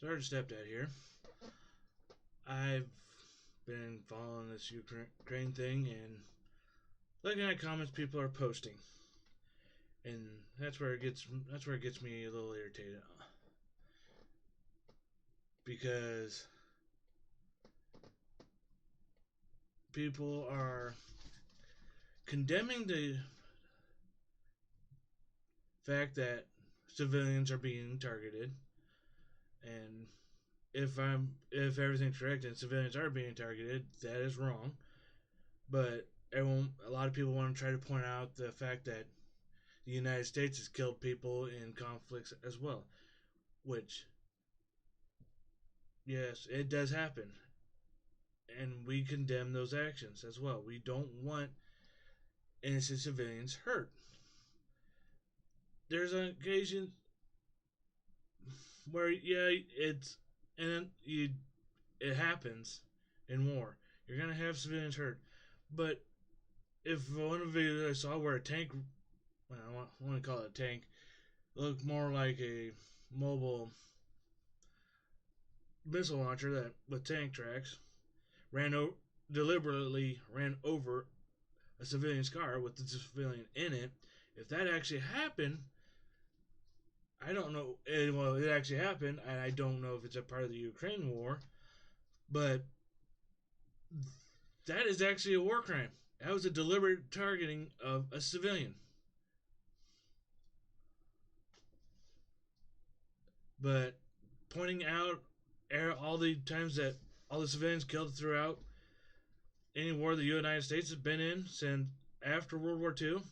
Sergeant Stepdad here. I've been following this Ukraine thing and looking at comments people are posting, and that's where it gets me a little irritated because people are condemning the fact that civilians are being targeted, and if everything's correct and civilians are being targeted, that is wrong. But a lot of people want to try to point out the fact that the United States has killed people in conflicts as well, which, yes, it does happen. And we condemn those actions as well. We don't want innocent civilians hurt. There's an occasion where, yeah, it happens in war. You're going to have civilians hurt. But if one of the videos I saw where a tank, well, I want to call it a tank, looked more like a mobile missile launcher that with tank tracks, deliberately ran over a civilian's car with the civilian in it. If that actually happened, I don't know. Well, it actually happened, and I don't know if it's a part of the Ukraine war, but that is actually a war crime. That was a deliberate targeting of a civilian. But pointing out all the times that all the civilians killed throughout any war the United States has been in since after World War II,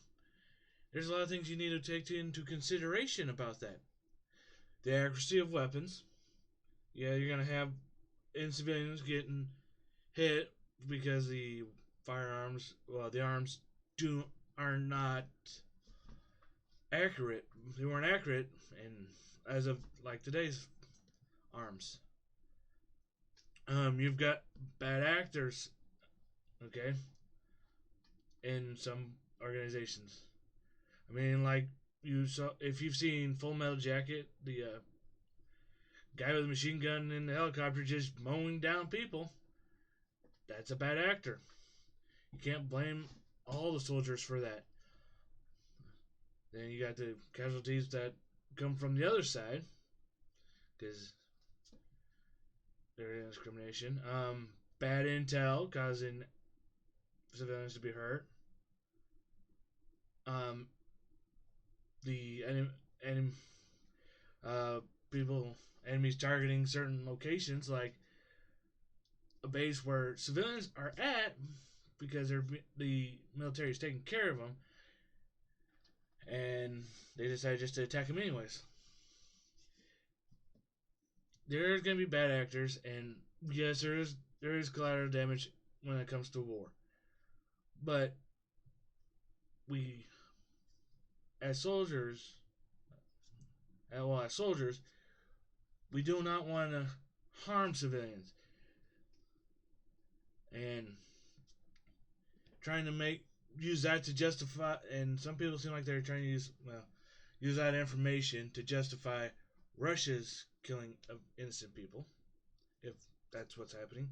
there's a lot of things you need to take into consideration about that. The accuracy of weapons. Yeah, you're going to have civilians getting hit because the arms are not accurate. They weren't accurate, and as of like today's arms, you've got bad actors, okay, in some organizations. I mean, like you saw, if you've seen Full Metal Jacket, the guy with a machine gun in the helicopter just mowing down people, that's a bad actor. You can't blame all the soldiers for that. Then you got the casualties that come from the other side, because there is discrimination. Bad intel causing civilians to be hurt. The enemies targeting certain locations, like a base where civilians are at, because the military is taking care of them, and they decide just to attack them anyways. There's going to be bad actors, and yes, there is collateral damage when it comes to war. But we, as soldiers, we do not want to harm civilians, and trying to use that to justify. And some people seem like they're trying to use that information to justify Russia's killing of innocent people, if that's what's happening.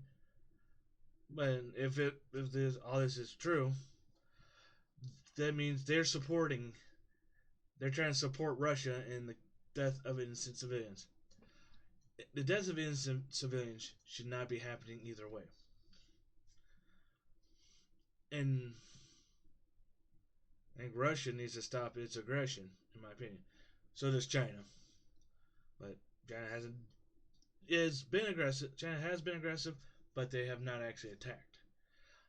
But if all this is true, that means they're trying to support Russia in the death of innocent civilians. The deaths of innocent civilians should not be happening either way. And I think Russia needs to stop its aggression, in my opinion. So does China. But China has been aggressive, but they have not actually attacked.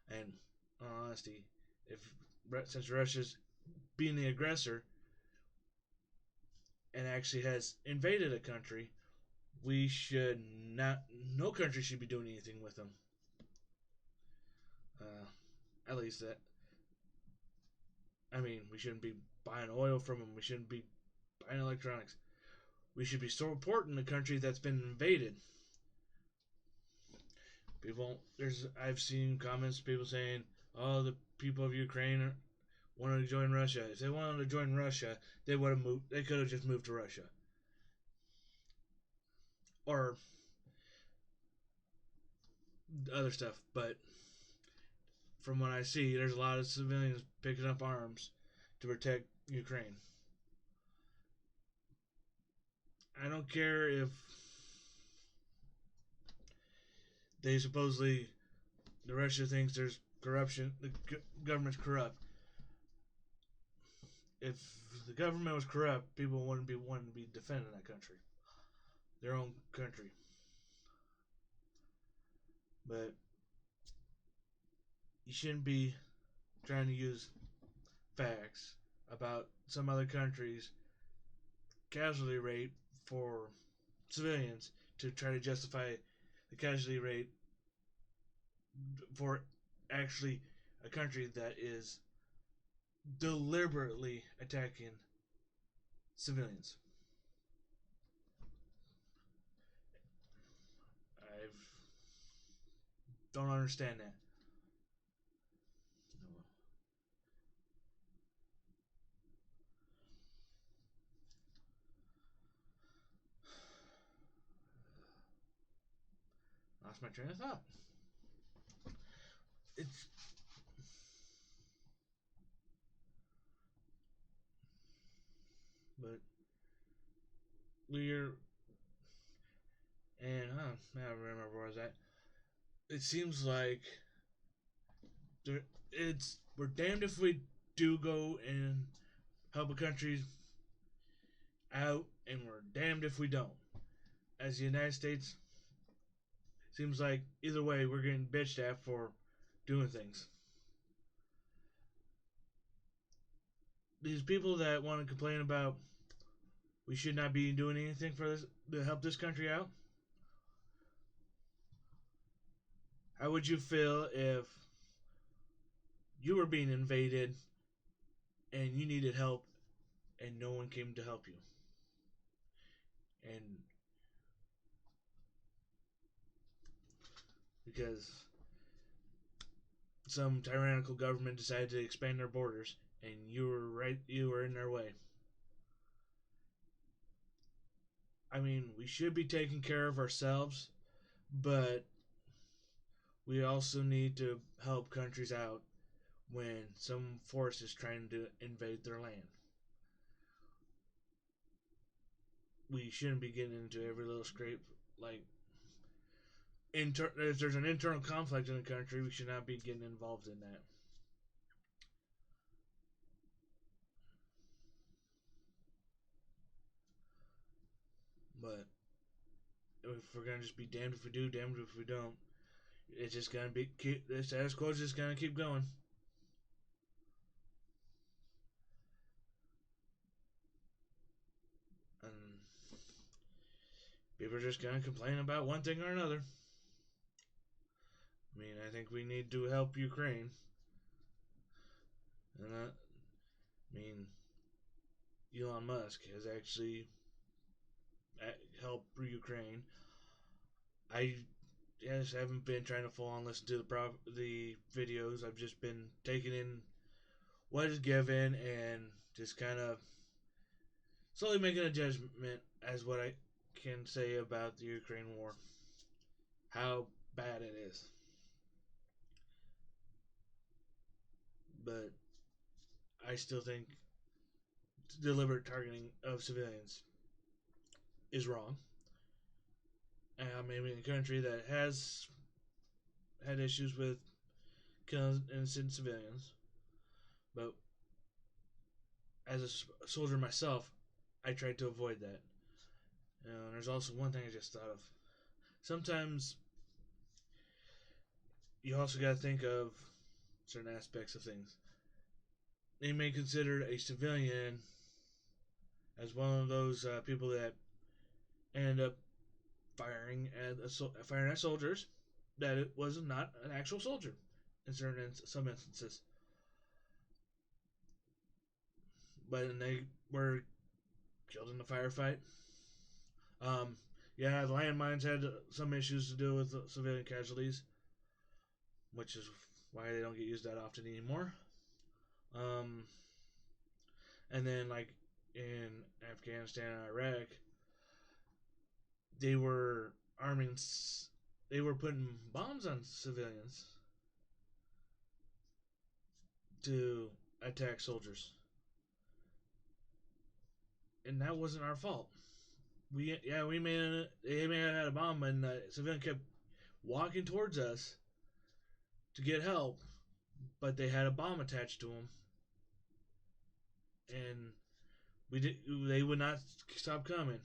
And in all honesty, since Russia's being the aggressor and actually has invaded a country, no country should be doing anything with them. At least that. I mean, we shouldn't be buying oil from them. We shouldn't be buying electronics. We should be supporting the country that's been invaded. I've seen comments, people saying, "Oh, the people of Ukraine wanted to join Russia. If they wanted to join Russia, they would have moved. They could have just moved to Russia." or other stuff. But from what I see, there's a lot of civilians picking up arms to protect Ukraine. I don't care if they supposedly the Russia thinks there's corruption, the government's corrupt. If the government was corrupt, people wouldn't be wanting to be defending that country, their own country. But you shouldn't be trying to use facts about some other country's casualty rate for civilians to try to justify the casualty rate for actually a country that is deliberately attacking civilians. I don't understand that. Lost my train of thought. It's but we're and I don't remember where I was at. It seems like it's we're damned if we do go and help a country out, and we're damned if we don't. As the United States, seems like either way we're getting bitched at for doing things. These people that want to complain about we should not be doing anything for this to help this country out. How would you feel if you were being invaded and you needed help and no one came to help you? And because some tyrannical government decided to expand their borders and you were in their way. I mean, we should be taking care of ourselves, but we also need to help countries out when some force is trying to invade their land. We shouldn't be getting into every little scrape. Like, if there's an internal conflict in a country, we should not be getting involved in that. But if we're gonna just be damned if we do, damned if we don't, it's just gonna be the status quo is just gonna keep going. And people are just gonna complain about one thing or another. I mean, I think we need to help Ukraine, and I mean, Elon Musk has actually helped Ukraine. I just haven't been trying to full on listen to the videos. I've just been taking in what is given and just kind of slowly making a judgment as what I can say about the Ukraine war, how bad it is. But I still think deliberate targeting of civilians is wrong. Maybe in a country that has had issues with killing innocent civilians, but as a soldier myself, I tried to avoid that. And there's also one thing I just thought of. Sometimes you also got to think of certain aspects of things. They may consider a civilian as one of those people that end up firing at soldiers that it was not an actual soldier in some instances, but they were killed in the firefight. Um, yeah, the landmines had some issues to do with civilian casualties, which is why they don't get used that often anymore. Um, and then like in Afghanistan and Iraq, they were arming, they were putting bombs on civilians to attack soldiers, and that wasn't our fault. We may they may have had a bomb, and the civilian kept walking towards us to get help, but they had a bomb attached to them, and we did. They would not stop coming.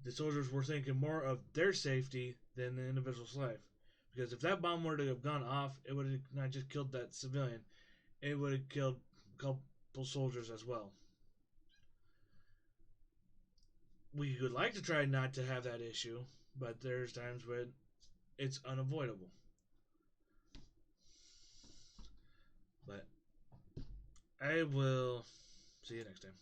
The soldiers were thinking more of their safety than the individual's life, because if that bomb were to have gone off, it would have not just killed that civilian; it would have killed a couple soldiers as well. We would like to try not to have that issue, but there's times when it's unavoidable. But I will see you next time.